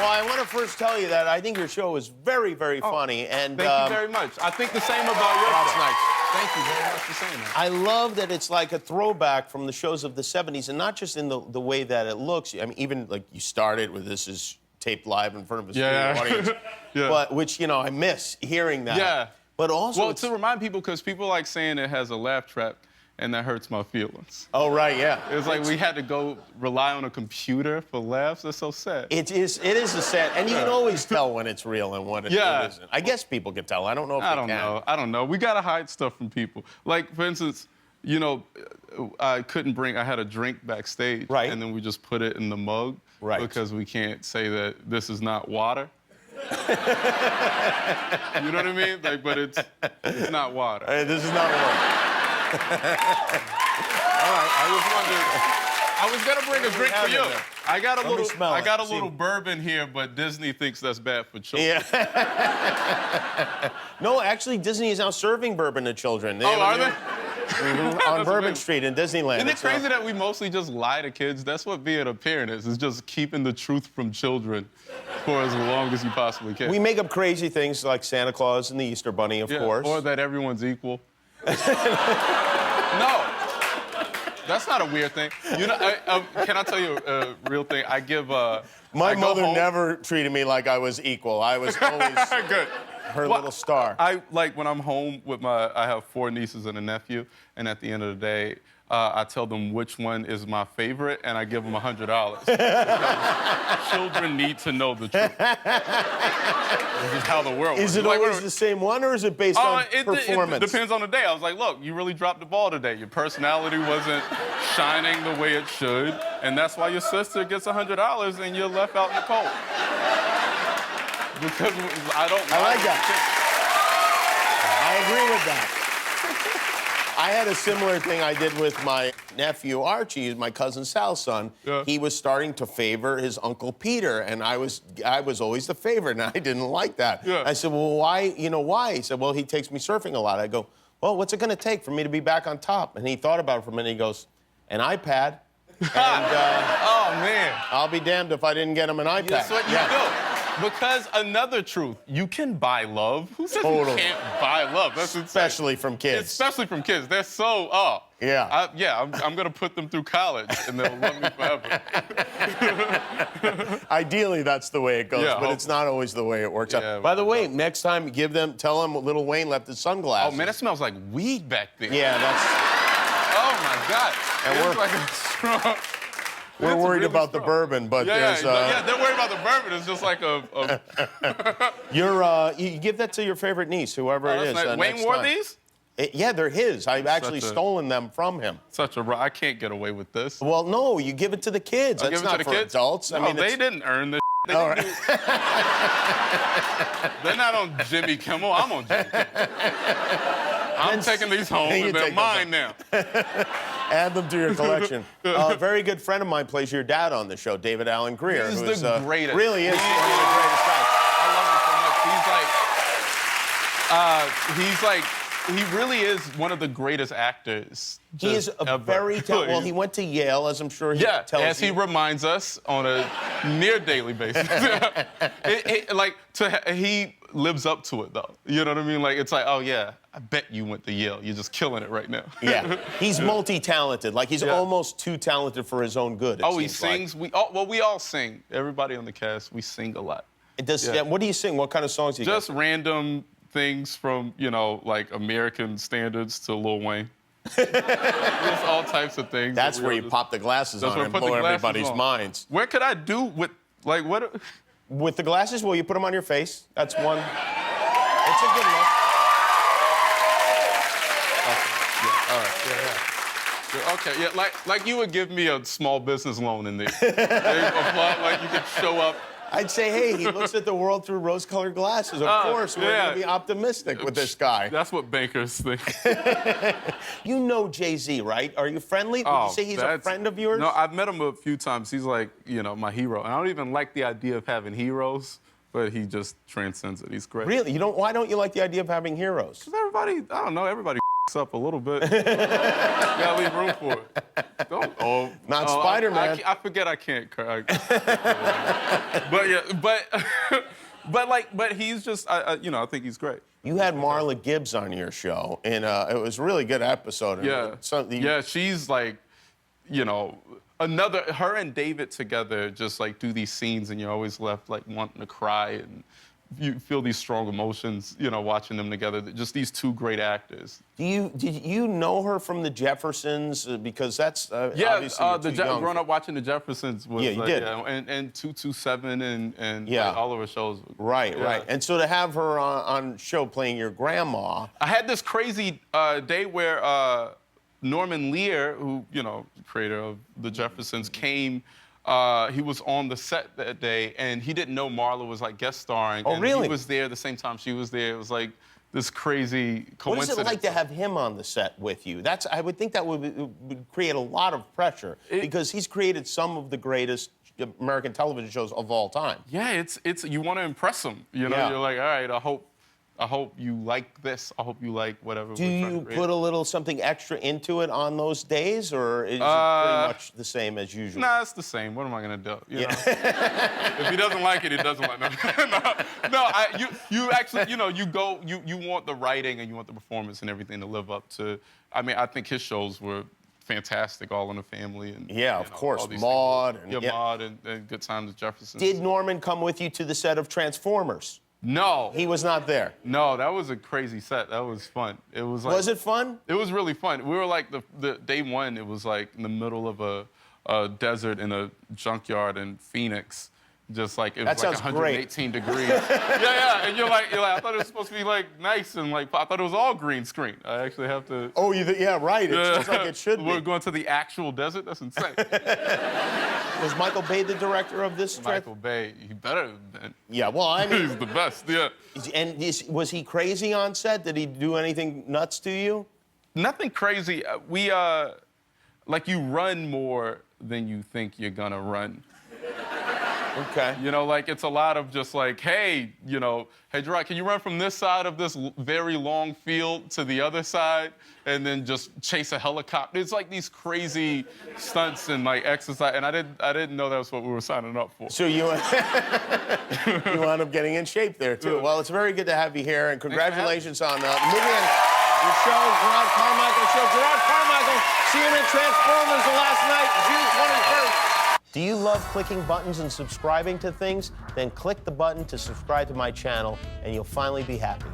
Well, I want to first tell you that I think your show is very, very funny. And thank you very much. I think the same about your that's show. nice. Thank you very much for saying that. I love that it's like a throwback from the shows of the 70s, and not just in the way that it looks. I mean, even like you started with this is taped live in front of a studio audience. Yeah. But which, you know, I miss hearing that. Yeah. But also, Well, to remind people, because people like saying it has a laugh track, and that hurts my feelings. oh right, yeah. It's like we had to go rely on a computer for laughs. That's so sad. It is a set, and you can always tell when it's real and when it isn't. I guess people can tell. I don't know if I they don't can. know. I don't know. We gotta hide stuff from people. Like, for instance, you know, I had a drink backstage, right? And then we just put it in the mug, right? Because we can't say that this is not water. You know what I mean? Like, but it's not water. Hey, this is not water. All right, I was gonna bring a drink for you. I got a little bourbon here, but Disney thinks that's bad for children. Yeah. No, actually, Disney is now serving bourbon to children. Are they? On Bourbon Street in Disneyland. Isn't it crazy that we mostly just lie to kids? That's what being a parent is just keeping the truth from children for as long as you possibly can. We make up crazy things like Santa Claus and the Easter Bunny, of course. Or that everyone's equal. No, that's not a weird thing. You know, can I tell you a real thing? I give. My mother never treated me like I was equal. I was always good. Her little star. I like when I'm home with I have 4 nieces and a nephew, and at the end of the day, I tell them which one is my favorite, and I give them $100. Children need to know the truth. This is how the world works. Is it always the same one, or is it based on performance? It depends on the day. I was like, look, you really dropped the ball today. Your personality wasn't shining the way it should, and that's why your sister gets $100 and you're left out in the cold. Because I like that. I agree with that. I had a similar thing I did with my nephew, Archie, my cousin Sal's son. Yeah. He was starting to favor his Uncle Peter, and I was always the favorite, and I didn't like that. Yeah. I said, well, why? You know, why? He said, well, he takes me surfing a lot. I go, well, what's it going to take for me to be back on top? And he thought about it for a minute. He goes, an iPad. And, oh, man. I'll be damned if I didn't get him an iPad. That's what you do. Because another truth, you can buy love. Who says you can't buy love? That's especially from kids. Especially from kids. They're so, Yeah. I'm going to put them through college, and they'll love me forever. Ideally, that's the way it goes, but it's not always the way it works out. By the way, next time, tell them Lil Wayne left his sunglasses. Oh, man, that smells like weed back there. Yeah, that's... Oh, my God. And we're worried about the bourbon, but there's... Yeah, they're worried about the bourbon. It's just like you give that to your favorite niece, whoever it is. Nice. Wayne wore these? Yeah, they're his. I've actually stolen them from him. I can't get away with this. Well, no, you give it to the kids. That's not for adults. No, they didn't earn this. They're not on Jimmy Kimmel. I'm on Jimmy Kimmel. I'm taking these home, and they're mine now. Add them to your collection. A very good friend of mine plays your dad on the show, David Alan Grier. He's the greatest. Really is one of the greatest guys. I love him so much. He really is one of the greatest actors. He is a very talented. Well, he went to Yale, as I'm sure he tells you. As he reminds us on a near daily basis. He lives up to it, though. You know what I mean? Like, it's like, oh, yeah, I bet you went to Yale. You're just killing it right now. Yeah, he's multi-talented. Like, he's almost too talented for his own good, he sings. Like. We all sing. Everybody on the cast, we sing a lot. What do you sing? What kind of songs do you Just random things from, you know, like American standards to Lil Wayne. Just all types of things. That's where you pop the glasses on and blow everybody's minds. Where could I do with, like, what? With the glasses? Well, you put them on your face. That's one. It's a good look. Okay, like you would give me a small business loan in there. Like you could show up. I'd say, hey, he looks at the world through rose-colored glasses. Of course, we're going to be optimistic with this guy. That's what bankers think. You know Jay-Z, right? Are you friendly? Would you say he's a friend of yours? No, I've met him a few times. He's like, you know, my hero. And I don't even like the idea of having heroes, but he just transcends it. He's great. Really? Why don't you like the idea of having heroes? Because everybody, I don't know, everybody up a little bit. You gotta leave room for it. Not Spider-Man. I forget I can't. But yeah, but he's just, you know, I think he's great. You had Marla Gibbs on your show, and it was a really good episode. Yeah. Yeah, she's like, you know, her and David together just like do these scenes, and you're always left like wanting to cry, and you feel these strong emotions, you know, watching them together. Just these two great actors. Did you know her from the Jeffersons? Because that's obviously growing up watching the Jeffersons was you did. Yeah, and 227 and yeah. Like, all of her shows. Right. And so to have her on show playing your grandma. I had this crazy day where Norman Lear, who, you know, creator of the Jeffersons, came. He was on the set that day, and he didn't know Marla was like guest starring. Oh, really? He was there the same time she was there. It was like this crazy coincidence. What is it like to have him on the set with you? I would think that would create a lot of pressure because he's created some of the greatest American television shows of all time. Yeah, it's you want to impress him. You know, You're like, all right, I hope you like this. I hope you like whatever. Do you put a little something extra into it on those days, or is it pretty much the same as usual? Nah, it's the same. What am I gonna do? You know? If he doesn't like it, he doesn't like it. You actually, you know, you want the writing and you want the performance and everything to live up to. I mean, I think his shows were fantastic, All in the Family, and of course, Maude, Maude, and Good Times at Jefferson. Did Norman come with you to the set of Transformers? No. He was not there? No, that was a crazy set. That was fun. It was like... Was it fun? It was really fun. We were like, the day one, it was like in the middle of a desert in a junkyard in Phoenix. Just like, it was like 118 degrees. Yeah, and you're like, I thought it was supposed to be like nice and like, I thought it was all green screen. I actually have to... Oh, yeah, right. It's just like it should be. We're going to the actual desert? That's insane. Was Michael Bay the director of this? Michael Bay, he better have been. Yeah, well, I mean... He's the best, yeah. And was he crazy on set? Did he do anything nuts to you? Nothing crazy. Like, you run more than you think you're gonna run. Okay. You know, like, it's a lot of just like, hey, you know, hey, Jerrod, can you run from this side of this very long field to the other side and then just chase a helicopter? It's like these crazy stunts and like exercise, and I didn't know that was what we were signing up for. So you wound up getting in shape there too. Yeah. Well, it's very good to have you here, and congratulations on moving on your show, Jerrod Carmichael Show. Jerrod Carmichael, see him in Transformers the last night, June 21st. Do you love clicking buttons and subscribing to things? Then click the button to subscribe to my channel, and you'll finally be happy.